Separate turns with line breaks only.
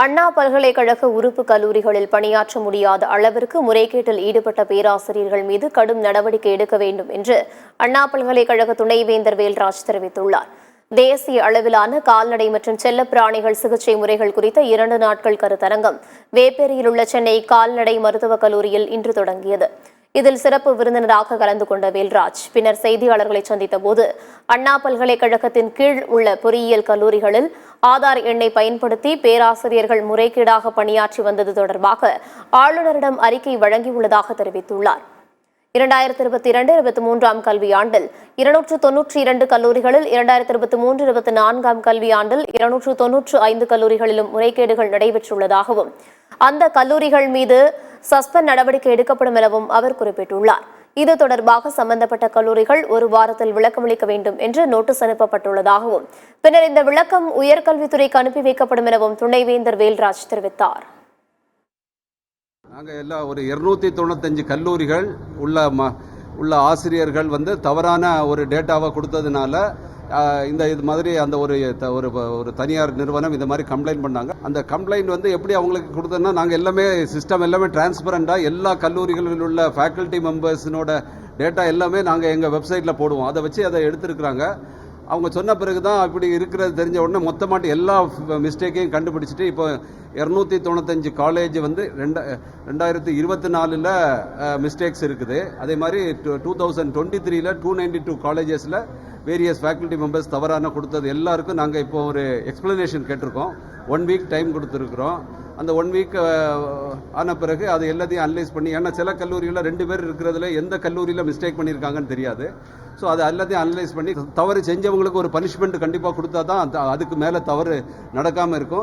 அண்ணா பல்கலைக்கழக உறுப்பு கல்லூரிகளில் பணியாற்ற முடியாத அளவிற்கு முறைகேட்டில் ஈடுபட்ட பேராசிரியர்கள் மீது கடும் நடவடிக்கை எடுக்க வேண்டும் என்று அண்ணா பல்கலைக்கழக துணைவேந்தர் வேல்ராஜ் தெரிவித்துள்ளார். தேசிய அளவிலான கால்நடை மற்றும் செல்லப்பிராணிகள் சிகிச்சை முறைகள் குறித்த 2 நாட்கள் கருத்தரங்கம் வேப்பேரியில் உள்ள சென்னை கால்நடை மருத்துவக் கல்லூரியில் இன்று தொடங்கியது. இதில் சிறப்பு விருந்தினராக கலந்து கொண்ட வேல்ராஜ் பின்னர் செய்தியாளர்களை சந்தித்த போது, அண்ணா பல்கலைக்கழகத்தின் கீழ் உள்ள பொறியியல் கல்லூரிகளில் ஆதார் எண்ணை பயன்படுத்தி பேராசிரியர்கள் முறைகேடாக பணியாற்றி வந்தது தொடர்பாக ஆளுநரிடம் அறிக்கை வழங்கியுள்ளதாக தெரிவித்துள்ளார். 2022-23 கல்வியாண்டில் 292 கல்லூரிகளில், 2023-24 கல்வியாண்டில் 295 கல்லூரிகளிலும் முறைகேடுகள் நடைபெற்றுள்ளதாகவும், அந்த கல்லூரிகள் மீது சஸ்பெண்ட் நடவடிக்கை எடுக்கப்படும் எனவும் அவர் குறிப்பிட்டுள்ளார். இது தொடர்பாக சம்பந்தப்பட்ட கல்லூரிகள் 1 வாரத்தில் விளக்கமளிக்க வேண்டும் என்று நோட்டீஸ் அனுப்பப்பட்டுள்ளதாகவும், பின்னர் இந்த விளக்கம் உயர்கல்வித்துறைக்கு அனுப்பி வைக்கப்படும் எனவும் துணைவேந்தர் வேல்ராஜ் தெரிவித்தார்.
நாங்கள் எல்லாம் ஒரு 295 கல்லூரிகள் உள்ள ஆசிரியர்கள் தவறான ஒரு டேட்டாவை கொடுத்ததுனால இது மாதிரி அந்த ஒரு தனியார் நிறுவனம் இந்த மாதிரி கம்ப்ளைண்ட் பண்ணாங்க. அந்த கம்ப்ளைண்ட் எப்படி அவங்களுக்கு கொடுத்தோன்னா, நாங்கள் எல்லாமே சிஸ்டம் எல்லாமே டிரான்ஸ்பரண்டாக எல்லா கல்லூரிகளில் உள்ள ஃபேக்கல்ட்டி மெம்பர்ஸினோட டேட்டா எல்லாமே நாங்கள் எங்கள் வெப்சைட்டில் போடுவோம். அதை வச்சு அதை எடுத்துருக்குறாங்க. அவங்க சொன்ன பிறகு தான் அப்படி இருக்கிறது தெரிஞ்ச உடனே மொத்தமாட்டு எல்லா மிஸ்டேக்கையும் கண்டுபிடிச்சிட்டு இப்போ 295 காலேஜ் 2024 மிஸ்டேக்ஸ் இருக்குது. அதே மாதிரி 2023 292 காலேஜஸில் வேரியஸ் ஃபேக்கல்ட்டி மெம்பர்ஸ் தவறான கொடுத்தது எல்லாருக்கும் நாங்கள் இப்போ ஒரு எக்ஸ்பிளனேஷன் கேட்டிருக்கோம். 1 வீக் டைம் கொடுத்துருக்குறோம். அந்த 1 வீக் ஆன பிறகு அது எல்லாத்தையும் அனலைஸ் பண்ணி, ஏன்னா சில கல்லூரிகளில் 2 பேர் இருக்கிறதுல எந்த கல்லூரியில் மிஸ்டேக் பண்ணியிருக்காங்கன்னு தெரியாது. ஸோ அதை எல்லாத்தையும் அனலைஸ் பண்ணி தவறு செஞ்சவங்களுக்கு ஒரு பனிஷ்மெண்ட் கண்டிப்பாக கொடுத்தா தான் அதுக்கு மேலே தவறு நடக்காமல் இருக்கும்.